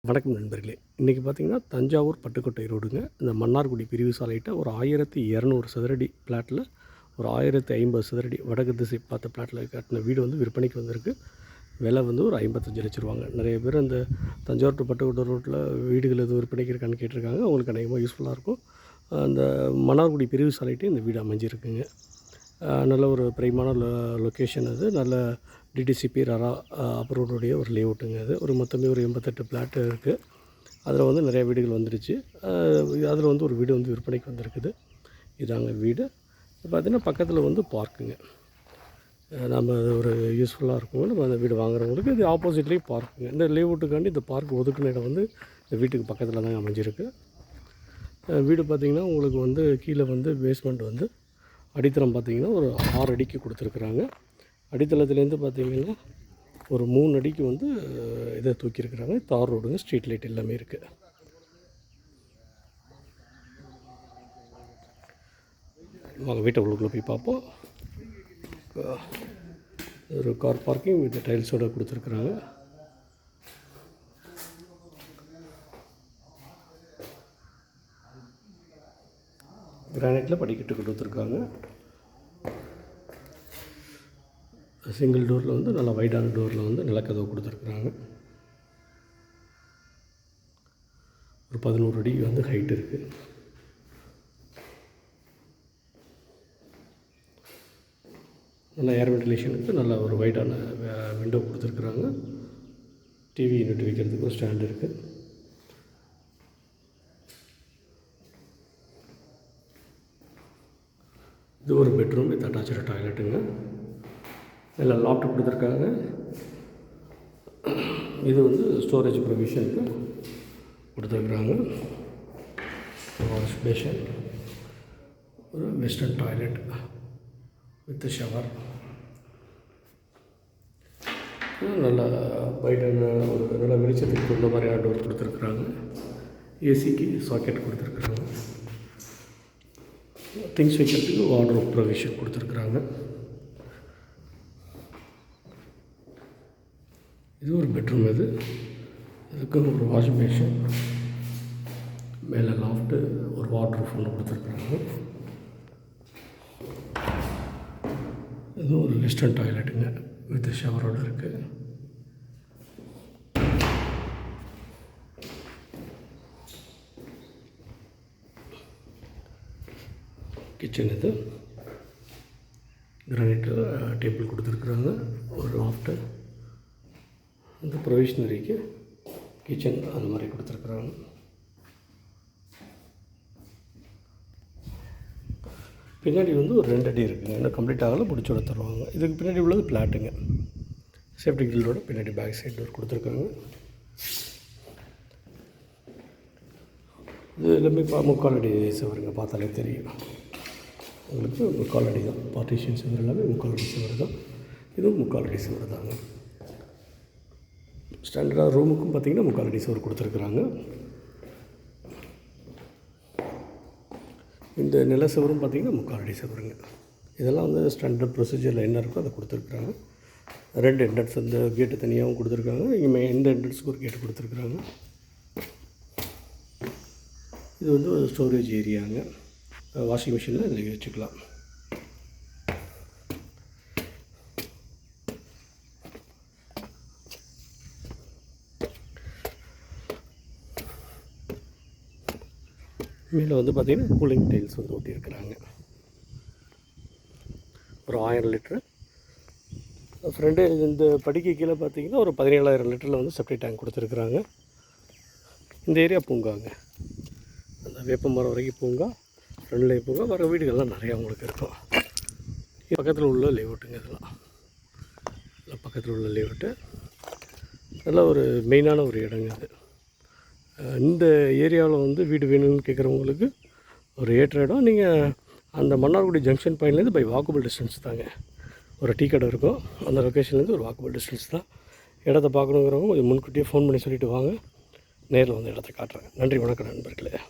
வணக்கம் நண்பர்களே. இன்றைக்கி பார்த்திங்கன்னா தஞ்சாவூர் பட்டுக்கோட்டை ரோடுங்க. இந்த மன்னார்குடி பிரிவு சாலையிட்ட ஒரு 1200 சதுரடி பிளாட்டில் ஒரு 1050 சதுரடி வடக்கு திசை பார்த்த பிளாட்டில் கட்டின வீடு வந்து விற்பனைக்கு வந்திருக்கு. விலை வந்து ஒரு 55 லட்ச ரூபாங்க. நிறைய பேர் அந்த தஞ்சாவூர் டு பட்டுக்கோட்டை ரோட்டில் வீடுகள் எதுவும் விற்பனைக்கு இருக்கான்னு கேட்டிருக்காங்க. அவங்களுக்கு அநேகமாக யூஸ்ஃபுல்லாக இருக்கும். அந்த மன்னார்குடி பிரிவு சாலையிட்ட இந்த வீடு அமைஞ்சிருக்குங்க. நல்ல ஒரு பிரைமான லொக்கேஷன். அது நல்ல டிடிசிபி ரரா அப்ரூவ்டுடைய ஒரு லேஅவுட்டுங்க. அது ஒரு மொத்தமே ஒரு 88 பிளாட்டு இருக்குது. அதில் வந்து நிறையா வீடுகள் வந்துடுச்சு. அதில் வந்து ஒரு வீடு வந்து விற்பனைக்கு வந்திருக்குது. இதாங்க வீடு. பார்த்திங்கன்னா பக்கத்தில் வந்து பார்க்குங்க. நம்ம அது ஒரு யூஸ்ஃபுல்லாக இருக்கும். நம்ம அந்த வீடு வாங்குறவங்களுக்கு இது ஆப்போசிட்லேயும் பார்க்குங்க. இந்த லேஅவுட்டுக்காண்டி இந்த பார்க் ஒதுக்குன இடம் வந்து இந்த வீட்டுக்கு பக்கத்தில் தாங்க அமைஞ்சிருக்கு. வீடு பார்த்திங்கன்னா உங்களுக்கு வந்து கீழே வந்து பேஸ்மெண்ட் வந்து அடித்தளம் பார்த்திங்கன்னா ஒரு 6 அடிக்கு கொடுத்துருக்குறாங்க. அடித்தளத்துலேருந்து பார்த்திங்கன்னா ஒரு 3 அடிக்கு வந்து இதை தூக்கியிருக்கிறாங்க. தார் ரோடுங்க, ஸ்ட்ரீட் லைட் எல்லாமே இருக்குது. வாங்க வீட்டை உள்ளுக்குள்ளே போய் பார்ப்போம். ஒரு கார் பார்க்கிங் வித் டைல்ஸோடு கொடுத்துருக்குறாங்க. கிரானைட்டில் படிக்கட்டு கொடுத்துருக்காங்க. சிங்கிள் டோரில் வந்து நல்லா வைடான டோரில் வந்து நிலக்கதவு கொடுத்துருக்குறாங்க. ஒரு 11 அடி வந்து ஹைட் இருக்குது. நல்லா ஏர் வென்டிலேஷனுக்கு நல்ல ஒரு வைடான விண்டோ கொடுத்துருக்குறாங்க. டிவி யூனிட் வைக்கிறதுக்கு ஒரு ஸ்டாண்ட் இருக்குது. இது ஒரு பெட்ரூம் வித் அட்டாச்சு டாய்லெட்டுங்க. இதில் லாஃப்ட் கொடுத்துருக்காங்க. இது வந்து ஸ்டோரேஜ் ப்ரொவிஷனுக்கு கொடுத்துருக்குறாங்க. வாஷ் பேஷன், ஒரு வெஸ்டர்ன் டாய்லெட் வித் ஷவர். நல்ல பைட்டான ஒரு நல்ல வெளிச்சத்துக்கு உள்ள மாதிரியான டோர் கொடுத்துருக்குறாங்க. ஏசிக்கு சாக்கெட் கொடுத்துருக்குறாங்க. திங்ஸ் வைக்கிறதுக்கு வார்ட்ரோப் ப்ரொவிஷன் கொடுத்துருக்குறாங்க. இது ஒரு பெட்ரூம். இதுக்கு ஒரு வாஷ் பேஷன், மேலே லாஃப்ட்டு, ஒரு வார்ட்ரோப் ஒன்று கொடுத்துருக்குறாங்க. இது ஒரு வெஸ்டர்ன் டாய்லெட்டுங்க வித் ஷவரோடு இருக்குது. கிச்சன். இது கிரானைட் டேபிள் கொடுத்துருக்குறாங்க. ஒரு லாஃப்ட்டு, இந்த ப்ரொவிஷ்னரிக்கு கிச்சன் அந்த மாதிரி கொடுத்துருக்குறாங்க. பின்னாடி வந்து ஒரு 2 அடி இருக்குங்க. இன்னும் கம்ப்ளீட் ஆகலை, முடிச்சோட தருவாங்க. இதுக்கு பின்னாடி உள்ளது பிளாட்டுங்க. சேஃப்டி கிரில்லோட பின்னாடி பேக் சைடு டோர் கொடுத்துருக்காங்க. இது எல்லாமே முக்கால் அடி சுவருங்க. பார்த்தாலே தெரியும் உங்களுக்கு. முக்கால் அடி தான் பார்ட்டிஷன் சுவர். எல்லாமே முக்கால் அடி சுவர் தான். இதுவும் முக்கால் அடி சுவர் தாங்க. ஸ்டாண்டர்டாக ரூமுக்கும் பார்த்திங்கன்னா முக்கால் அடி சுவர் கொடுத்துருக்குறாங்க. இந்த நில சுவரும் பார்த்திங்கன்னா முக்கால் அடி சுவருங்க. இதெல்லாம் வந்து ஸ்டாண்டர்ட் ப்ரொசீஜரில் என்ன இருக்கோ அதை கொடுத்துருக்குறாங்க. 2 என்ட்ரன்ஸ், அந்த கேட்டு தனியாகவும் கொடுத்துருக்காங்க. இங்கே எந்த என்ட்ரன்ஸுக்கு ஒரு கேட்டு கொடுத்துருக்குறாங்க. இது வந்து ஒரு ஸ்டோரேஜ் ஏரியாங்க. வாஷிங் மிஷினில் இதில் வச்சுக்கலாம். மேலே வந்து பார்த்திங்கன்னா கூலிங் டைல்ஸ் வந்து ஒட்டியிருக்கிறாங்க. ஒரு 1000 லிட்ரு ஃப்ரெண்டு. இந்த படிக்க கீழே பார்த்திங்கன்னா ஒரு 17,000 லிட்டரில் வந்து செப்டிக் டேங்க் கொடுத்துருக்குறாங்க. இந்த ஏரியா பூங்காங்க. அந்த வேப்ப மரம் வரைக்கும் பூங்கா, ஃப்ரெண்ட்லேயே பூங்கா. வர வீடுகள்லாம் நிறையா உங்களுக்கு இருக்கும். பக்கத்தில் உள்ள லேஅவுட்டுங்க. இதெல்லாம் பக்கத்தில் உள்ள லேஅவுட்டு. நல்லா ஒரு மெயினான ஒரு இடங்க இது. இந்த ஏரியாவில் வந்து வீடு வேணும்னு கேட்குறவங்களுக்கு ஒரு ஏற்ற இடம். நீங்கள் அந்த மன்னார்குடி ஜங்ஷன் பாயிண்ட்லேருந்து பை வாக்கபிள் டிஸ்டன்ஸ் தாங்க. ஒரு டீ கடை இருக்கும், அந்த லொக்கேஷன்லேருந்து ஒரு வாக்கபிள் டிஸ்டன்ஸ் தான். இடத்த பார்க்கணுங்கிறவங்க கொஞ்சம் முன்கூட்டியே ஃபோன் பண்ணி சொல்லிவிட்டு வாங்க. நேரில் வந்து இடத்த காட்டுறேன். நன்றி, வணக்கம் நண்பர்களே.